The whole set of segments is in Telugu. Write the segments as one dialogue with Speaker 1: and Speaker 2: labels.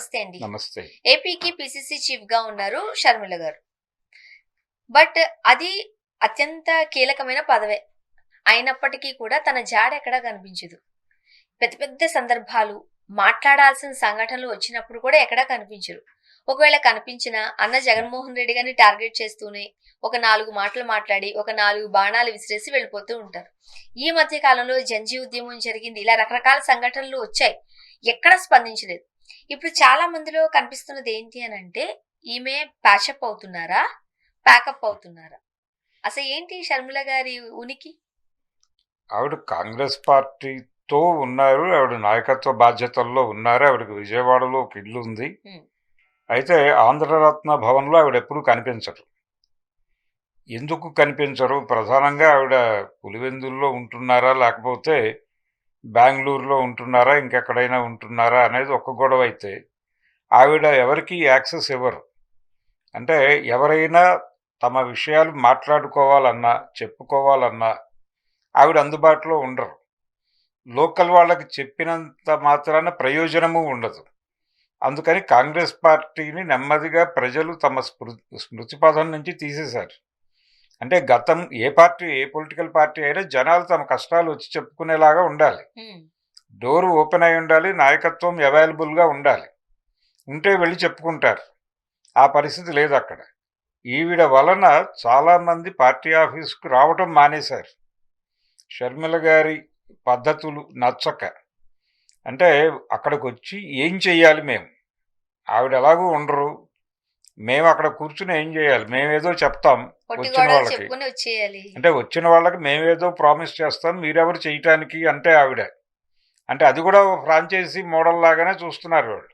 Speaker 1: నమస్తే అండి.
Speaker 2: నమస్తే.
Speaker 1: ఏపీకి పీసీసీ చీఫ్‌గా ఉన్నారు షర్మిల గారు. బట్ అది అత్యంత కీలకమైన పదవే. అయినప్పటికీ కూడా తన జాడ ఎక్కడా కనిపించదు. పెద్ద పెద్ద సందర్భాలు, మాట్లాడాల్సిన సంఘటనలు వచ్చినప్పుడు కూడా ఎక్కడా కనిపించరు. ఒకవేళ కనిపించినా అన్న జగన్మోహన్ రెడ్డి గారిని టార్గెట్ చేస్తూనే ఒక 4 మాటలు మాట్లాడి, ఒక 4 బాణాలు విసిరేసి వెళ్ళిపోతూ ఉంటారు. ఈ మధ్య కాలంలో జంజీ ఉద్యమం జరిగింది. ఇలా రకరకాల సంఘటనలు వచ్చాయి. ఎక్కడ స్పందించలేదు. ఇప్పుడు చాలా మందిలో కనిపిస్తున్నది ఏంటి అనంటే, ఈమె ప్యాచప్ అవుతున్నారా? ప్యాకప్ అవుతున్నారా? అసలు ఏంటి షర్మిల గారి ఉనికి?
Speaker 2: ఆవిడ కాంగ్రెస్ పార్టీతో ఉన్నారు. ఆవిడ నాయకత్వ బాధ్యతల్లో ఉన్నారు. ఆవిడకి విజయవాడలో ఒక ఇల్లు ఉంది. అయితే ఆంధ్రరత్న భవన్‌లో ఆవిడెప్పుడూ కనిపించరు. ఎందుకు కనిపించరు? ప్రధానంగా ఆవిడ పులివెందుల్లో ఉంటున్నారా? లేకపోతే బెంగుళూరులో ఉంటున్నారా? ఇంకెక్కడైనా ఉంటున్నారా? అనేది ఒక గొడవ అయితే, ఆవిడ ఎవరికీ యాక్సెస్ ఇవ్వరు. అంటే ఎవరైనా తమ విషయాలు మాట్లాడుకోవాలన్నా, చెప్పుకోవాలన్నా ఆవిడ అందుబాటులో ఉండరు. లోకల్ వాళ్ళకి చెప్పినంత మాత్రాన ప్రయోజనము ఉండదు. అందుకని కాంగ్రెస్ పార్టీని నెమ్మదిగా ప్రజలు తమ స్మృతిపథం నుంచి తీసేశారు. అంటే గతం ఏ పార్టీ, ఏ పొలిటికల్ పార్టీ అయినా జనాలు తమ కష్టాలు వచ్చి చెప్పుకునేలాగా ఉండాలి. డోర్ ఓపెన్ అయి ఉండాలి. నాయకత్వం అవైలబుల్గా ఉండాలి. ఉంటే వెళ్ళి చెప్పుకుంటారు. ఆ పరిస్థితి లేదు అక్కడ. ఈవిడ వలన చాలామంది పార్టీ ఆఫీస్కు రావటం మానేశారు. షర్మిల గారి పద్ధతులు నచ్చక. అంటే అక్కడికి వచ్చి ఏం చెయ్యాలి మేము? ఆవిడ ఎలాగూ ఉండరు. మేము అక్కడ కూర్చుని ఏం చేయాలి? మేమేదో చెప్తాం వచ్చిన వాళ్ళకి. అంటే వచ్చిన వాళ్ళకి మేమేదో ప్రామిస్ చేస్తాం, మీరెవరు చేయటానికి అంటే ఆవిడ. అంటే అది కూడా ఫ్రాంచైజీ మోడల్ లాగానే చూస్తున్నారు వాళ్ళు.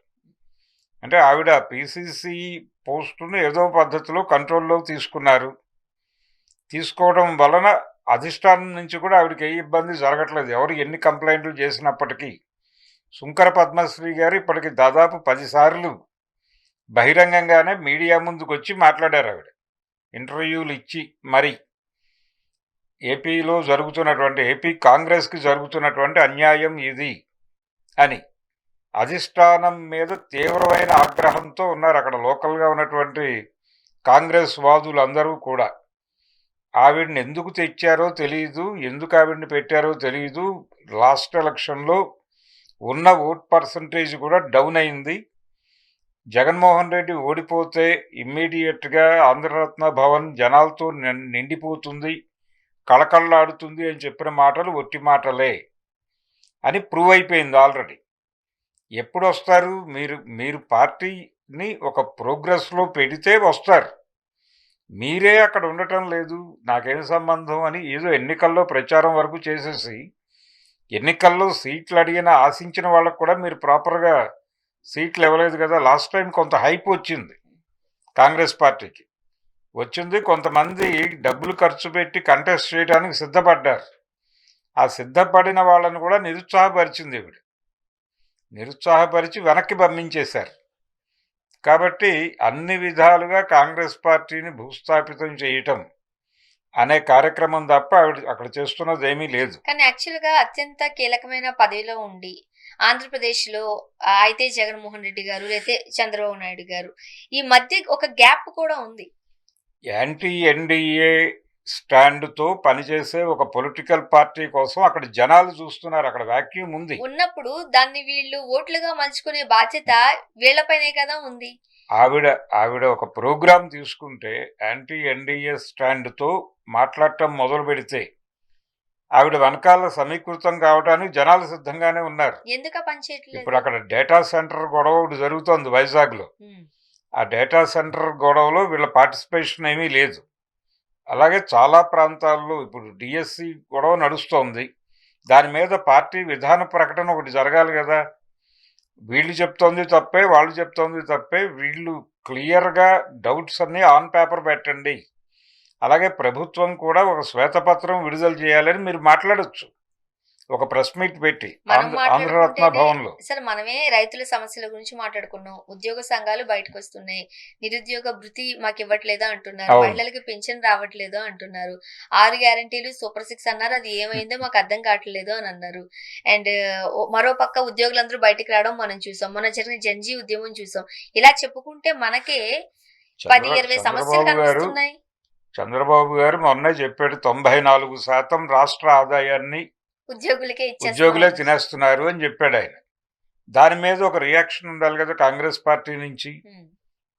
Speaker 2: అంటే ఆవిడ పీసీసీ పోస్టును ఏదో పద్ధతిలో కంట్రోల్లో తీసుకున్నారు. తీసుకోవడం వలన అధిష్టానం నుంచి కూడా ఆవిడకి ఏ ఇబ్బంది జరగట్లేదు. ఎవరు ఎన్ని కంప్లైంట్లు చేసినప్పటికీ. శుంకర పద్మశ్రీ గారు ఇప్పటికి దాదాపు 10 సార్లు బహిరంగంగానే మీడియా ముందుకు వచ్చి మాట్లాడారు ఆవిడ. ఇంటర్వ్యూలు ఇచ్చి మరి ఏపీలో జరుగుతున్నటువంటి, ఏపీ కాంగ్రెస్కి జరుగుతున్నటువంటి అన్యాయం ఇది అని అధిష్టానం మీద తీవ్రమైన ఆగ్రహంతో ఉన్నారు అక్కడ లోకల్గా ఉన్నటువంటి కాంగ్రెస్ వాదులందరూ కూడా. ఆవిడని ఎందుకు తెచ్చారో తెలియదు, ఎందుకు ఆవిడని పెట్టారో తెలియదు. లాస్ట్ ఎలక్షన్లో ఉన్న ఓట్ పర్సంటేజ్ కూడా డౌన్ అయింది. జగన్మోహన్ రెడ్డి ఓడిపోతే ఇమ్మీడియట్గా ఆంధ్రరత్న భవన్ జనాలతో నిండిపోతుంది, కళకళలాడుతుంది అని చెప్పిన మాటలు ఒట్టి మాటలే అని ప్రూవ్ అయిపోయింది ఆల్రెడీ. ఎప్పుడు వస్తారు? మీరు పార్టీని ఒక ప్రోగ్రెస్లో పెడితే వస్తారు. మీరే అక్కడ ఉండటం లేదు, నాకేం సంబంధం అని ఏదో ఎన్నికల్లో ప్రచారం వరకు చేసేసి, ఎన్నికల్లో సీట్లు అడిగిన ఆశించిన వాళ్ళకు కూడా మీరు ప్రాపర్గా సీట్లు ఇవ్వలేదు కదా. లాస్ట్ టైం కొంత హైప్ వచ్చింది కాంగ్రెస్ పార్టీకి. వచ్చింది, కొంతమంది డబ్బులు ఖర్చు పెట్టి కంటెస్ట్ చేయడానికి సిద్ధపడ్డారు. ఆ సిద్ధపడిన వాళ్ళని కూడా నిరుత్సాహపరిచింది ఇవిడ. నిరుత్సాహపరిచి వెనక్కి పంపించేశారు. కాబట్టి అన్ని విధాలుగా కాంగ్రెస్ పార్టీని భూస్థాపితం చేయటం అనే కార్యక్రమం తప్ప ఆవిడ అక్కడ చేస్తున్నది ఏమీ లేదు.
Speaker 1: కానీ యాక్చువల్గా అత్యంత కీలకమైన పదవిలో ఉండి ఆంధ్రప్రదేశ్లో అయితే జగన్మోహన్ రెడ్డి గారు అయితే చంద్రబాబు నాయుడు గారు ఈ మధ్య ఒక గ్యాప్ కూడా ఉంది.
Speaker 2: యాంటీ ఎన్డీఏ స్టాండ్తో పనిచేసే ఒక పొలిటికల్ పార్టీ కోసం అక్కడ జనాలు చూస్తున్నారు. అక్కడ వాక్యూమ్ ఉంది.
Speaker 1: ఉన్నప్పుడు దాన్ని వీళ్ళు ఓట్లుగా మలుచుకునే బాధ్యత వీళ్ళపైనే కదా ఉంది.
Speaker 2: ఆవిడ ఒక ప్రోగ్రాం తీసుకుంటే యాంటీ ఎన్డీఏ స్టాండ్తో మాట్లాడటం మొదలు పెడితే ఆవిడ వెనకాల సమీకృతం కావడానికి జనాలు సిద్ధంగానే ఉన్నారు.
Speaker 1: ఎందుకు పనిచేయట్లేదు?
Speaker 2: ఇప్పుడు అక్కడ డేటా సెంటర్ గొడవ ఒకటి జరుగుతోంది వైజాగ్లో. ఆ డేటా సెంటర్ గొడవలో వీళ్ళ పార్టిసిపేషన్ ఏమీ లేదు. అలాగే చాలా ప్రాంతాల్లో ఇప్పుడు డిఎస్సి గొడవ నడుస్తోంది. దాని మీద పార్టీ విధాన ప్రకటన ఒకటి జరగాలి కదా. వీళ్ళు చెప్తోంది తప్పే, వాళ్ళు చెప్తోంది తప్పే. వీళ్ళు క్లియర్గా డౌట్స్ అన్నీ ఆన్ పేపర్ పెట్టండి. అలాగే ప్రభుత్వం కూడా ఒక శ్వేతపత్రం విడుదల చేయాలని మీరు మాట్లాడచ్చు. ఒక ప్రెస్ మీట్ పెట్టి
Speaker 1: మనం
Speaker 2: ఆంధ్రరత్న
Speaker 1: మాట్లాడుకుంటేనే
Speaker 2: భవన్లో.
Speaker 1: సరే మనమే రైతుల సమస్యల గురించి మాట్లాడుకున్నాం. ఉద్యోగ సంఘాలు బయటకు వస్తున్నాయి. నిరుద్యోగ భృతి మాకు ఇవ్వట్లేదా అంటున్నారు.
Speaker 2: అవును.
Speaker 1: మహిళలకి పింఛన్ రావట్లేదు అంటున్నారు. 6 గ్యారంటీలు సూపర్ 6 అన్నారు. అది ఏమైందో మాకు అర్థం కావట్లేదు అని అన్నారు. అండ్ మరో పక్క ఉద్యోగులందరూ బయటికి రావడం మనం చూసాం. మొన్న జరిగిన జంజీ ఉద్యమం చూసాం. ఇలా చెప్పుకుంటే మనకే 10, 20 సమస్యలు కనిపిస్తున్నాయి.
Speaker 2: చంద్రబాబు గారు మొన్నే చెప్పాడు 94% రాష్ట్ర ఆదాయాన్ని
Speaker 1: ఉద్యోగులకే
Speaker 2: ఉద్యోగులే
Speaker 1: ఇచ్చేస్తున్నాం.
Speaker 2: తినేస్తున్నారు అని చెప్పాడు ఆయన. దాని మీద ఒక రియాక్షన్ ఉండాలి కదా కాంగ్రెస్ పార్టీ నుంచి.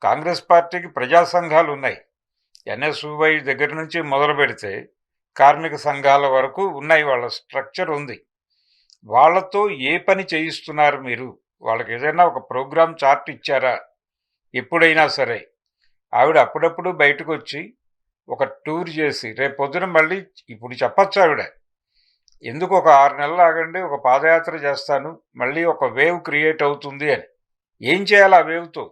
Speaker 2: కాంగ్రెస్ పార్టీకి ప్రజా సంఘాలు ఉన్నాయి. ఎన్ఎస్యుఐ దగ్గర నుంచి మొదలు పెడితే కార్మిక సంఘాల వరకు ఉన్నాయి. వాళ్ళ స్ట్రక్చర్ ఉంది. వాళ్ళతో ఏ పని చేయిస్తున్నారు మీరు? వాళ్ళకి ఏదైనా ఒక ప్రోగ్రామ్ చార్ట్ ఇచ్చారా? ఎప్పుడైనా సరే ఆవిడ అప్పుడప్పుడు బయటకు వచ్చి ఒక టూర్ చేసి రేపు పొద్దున మళ్ళీ ఇప్పుడు చెప్పచ్చు ఆవిడ, ఎందుకు ఒక 6 నెలలు ఆగండి, ఒక పాదయాత్ర చేస్తాను, మళ్ళీ ఒక వేవ్ క్రియేట్ అవుతుంది అని. ఏం చేయాలి ఆ వేవ్తో?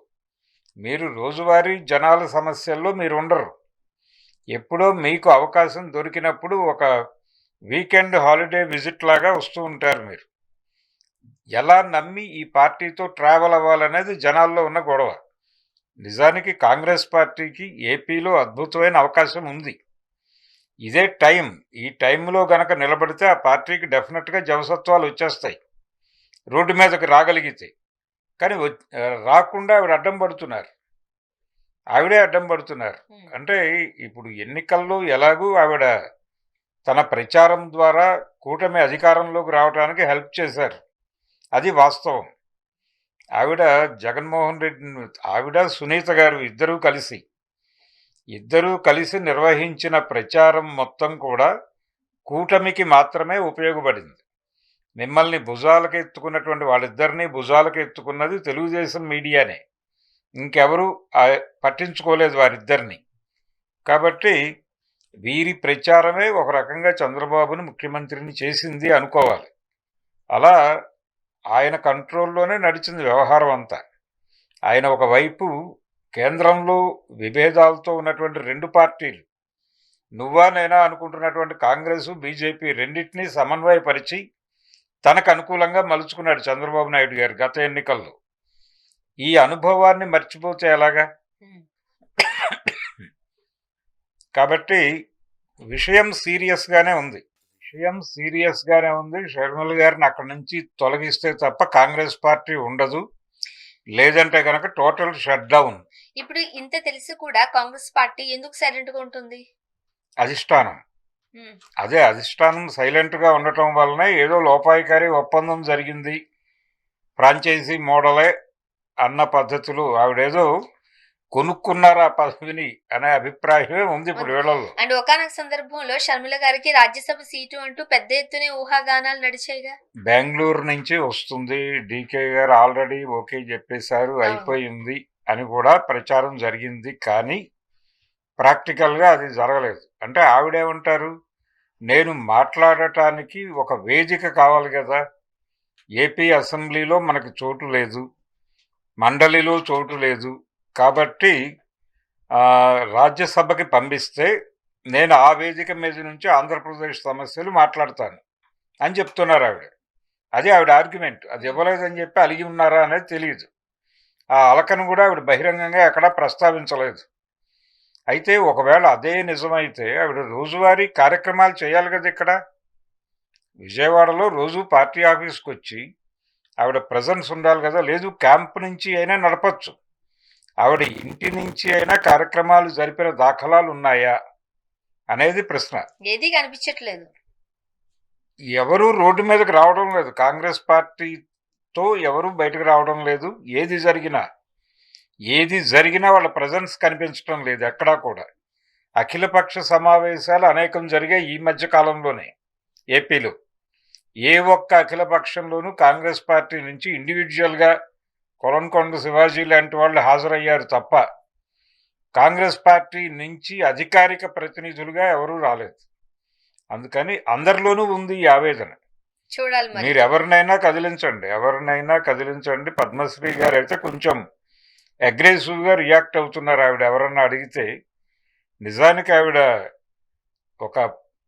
Speaker 2: మీరు రోజువారీ జనాల సమస్యల్లో మీరు ఉండరు. ఎప్పుడో మీకు అవకాశం దొరికినప్పుడు ఒక వీకెండ్ హాలిడే విజిట్ లాగా వస్తూ ఉంటారు మీరు. ఎలా నమ్మి ఈ పార్టీతో ట్రావెల్ అవ్వాలనేది జనాల్లో ఉన్న గొడవ. నిజానికి కాంగ్రెస్ పార్టీకి ఏపీలో అద్భుతమైన అవకాశం ఉంది. ఇదే టైం. ఈ టైంలో గనక నిలబడితే ఆ పార్టీకి డెఫినెట్గా జవసత్వాలు వచ్చేస్తాయి రోడ్డు మీదకి రాగలిగితే. కానీ రాకుండా ఆవిడ అడ్డం పడుతున్నారు. ఆవిడే అడ్డం పడుతున్నారు. అంటే ఇప్పుడు ఎన్నికల్లో ఎలాగూ ఆవిడ తన ప్రచారం ద్వారా కూటమి అధికారంలోకి రావడానికి హెల్ప్ చేశారు. అది వాస్తవం. ఆవిడ జగన్మోహన్ రెడ్డి, ఆవిడ సునీత గారు ఇద్దరూ కలిసి నిర్వహించిన ప్రచారం మొత్తం కూడా కూటమికి మాత్రమే ఉపయోగపడింది. మిమ్మల్ని భుజాలకు ఎత్తుకున్నటువంటి వాళ్ళిద్దరినీ భుజాలకు ఎత్తుకున్నది తెలుగుదేశం మీడియానే. ఇంకెవరూ పట్టించుకోలేదు వారిద్దరిని. కాబట్టి వీరి ప్రచారమే ఒక రకంగా చంద్రబాబును ముఖ్యమంత్రిని చేసింది అనుకోవాలి. అలా ఆయన కంట్రోల్లోనే నడిచింది వ్యవహారం అంతా. ఆయన ఒకవైపు కేంద్రంలో విభేదాలతో ఉన్నటువంటి 2 పార్టీలు, నువ్వా నేనా అనుకుంటున్నటువంటి కాంగ్రెస్, బీజేపీ రెండింటినీ సమన్వయపరిచి తనకు అనుకూలంగా మలుచుకున్నాడు చంద్రబాబు నాయుడు గారు గత ఎన్నికల్లో. ఈ అనుభవాన్ని మర్చిపోతే ఎలాగా? కాబట్టి విషయం సీరియస్గానే ఉంది. షర్మిల గారిని అక్కడి నుంచి తొలగిస్తే తప్ప కాంగ్రెస్ పార్టీ ఉండదు. లేదంటే కనుక టోటల్ షట్ డౌన్.
Speaker 1: ఇప్పుడు ఇంత తెలిసి కూడా కాంగ్రెస్ పార్టీ ఎందుకు సైలెంట్ గా ఉంటుంది?
Speaker 2: అధిష్టానం సైలెంట్ గా ఉండటం వల్లనే ఏదో లోపాయికారి ఒప్పందం జరిగింది, ఫ్రాంచైజీ మోడలే అన్న పద్ధతులు ఆవిడేదో కొనుక్కున్నారా పదవిని అనే అభిప్రాయమే ఉంది ఇప్పుడు వీళ్ళల్లో.
Speaker 1: అండ్ ఒకనొక సందర్భంలో షర్మిల గారికి రాజ్యసభ సీటు అంటూ పెద్ద ఎత్తున ఊహాగానాలు నడిచాయిగా.
Speaker 2: బెంగళూరు నుంచి వస్తుంది, డీకే గారు ఆల్రెడీ ఓకే చెప్పేశారు, అయిపోయింది అని కూడా ప్రచారం జరిగింది. కానీ ప్రాక్టికల్గా అది జరగలేదు. అంటే ఆవిడేమంటారు, నేను మాట్లాడటానికి ఒక వేదిక కావాలి కదా, ఏపీ అసెంబ్లీలో మనకి చోటు లేదు, మండలిలో చోటు లేదు, కాబట్టి రాజ్యసభకి పంపిస్తే నేను ఆ వేదిక మీద నుంచి ఆంధ్రప్రదేశ్ సమస్యలు మాట్లాడతాను అని చెప్తున్నారు ఆవిడ. అది ఆవిడ ఆర్గ్యుమెంట్. అది ఇవ్వలేదని చెప్పి అలిగి ఉన్నారా అనేది తెలియదు. ఆ అలకను కూడా ఆవిడ బహిరంగంగా ఎక్కడా ప్రస్తావించలేదు. అయితే ఒకవేళ అదే నిజమైతే ఆవిడ రోజువారీ కార్యక్రమాలు చేయాలి కదా. ఇక్కడ విజయవాడలో రోజు పార్టీ ఆఫీస్కి వచ్చి ఆవిడ ప్రజెన్స్ ఉండాలి కదా. లేదు క్యాంప్ నుంచి అయినా నడపచ్చు, ఆవిడ ఇంటి నుంచి అయినా కార్యక్రమాలు జరిపిన దాఖలాలు ఉన్నాయా అనేది ప్రశ్న.
Speaker 1: ఏది కనిపించట్లేదు.
Speaker 2: ఎవరు రోడ్డు మీదకి రావడం లేదు, కాంగ్రెస్ పార్టీతో ఎవరు బయటకు రావడం లేదు. ఏది జరిగినా వాళ్ళ ప్రజెన్స్ కనిపించడం లేదు ఎక్కడా కూడా. అఖిలపక్ష సమావేశాలు అనేకం జరిగాయి ఈ మధ్య కాలంలోనే ఏపీలో. ఏ ఒక్క అఖిలపక్షంలోనూ కాంగ్రెస్ పార్టీ నుంచి ఇండివిజువల్గా కొలంకొండ శివాజీ లాంటి వాళ్ళు హాజరయ్యారు తప్ప కాంగ్రెస్ పార్టీ నుంచి అధికారిక ప్రతినిధులుగా ఎవరూ రాలేదు. అందుకని అందరిలోనూ ఉంది ఈ ఆవేదన.
Speaker 1: చూడాలి
Speaker 2: మీరు ఎవరినైనా కదిలించండి. పద్మశ్రీ గారు అయితే కొంచెం అగ్రెసివ్గా రియాక్ట్ అవుతున్నారు. ఆవిడ ఎవరన్నా అడిగితే నిజానికి ఆవిడ ఒక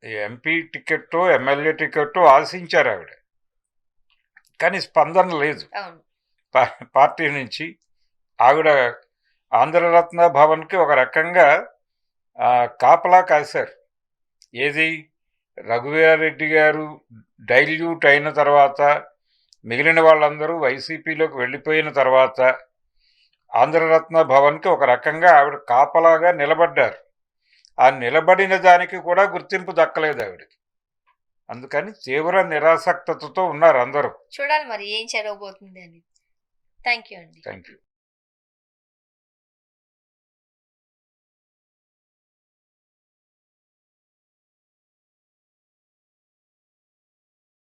Speaker 2: ఎంపీ టికెట్టో ఎమ్మెల్యే టికెట్టో ఆశించారు ఆవిడ, కానీ స్పందన లేదు
Speaker 1: అవును.
Speaker 2: పార్టీ నుంచి. ఆవిడ ఆంధ్రరత్న భవన్కి ఒక రకంగా కాపలా కాశారు. ఏది, రఘువీరారెడ్డి గారు డైల్యూట్ అయిన తర్వాత, మిగిలిన వాళ్ళందరూ వైసీపీలోకి వెళ్ళిపోయిన తర్వాత ఆంధ్రరత్న భవన్కి ఒక రకంగా ఆవిడ కాపలాగా నిలబడ్డారు. ఆ నిలబడిన దానికి కూడా గుర్తింపు దక్కలేదు ఆవిడకి. అందుకని తీవ్ర నిరాసక్తతతో ఉన్నారు అందరూ.
Speaker 1: చూడాలి మరి ఏం జరగబోతుంది అని. థ్యాంక్ యూ అండి.
Speaker 2: Thank you.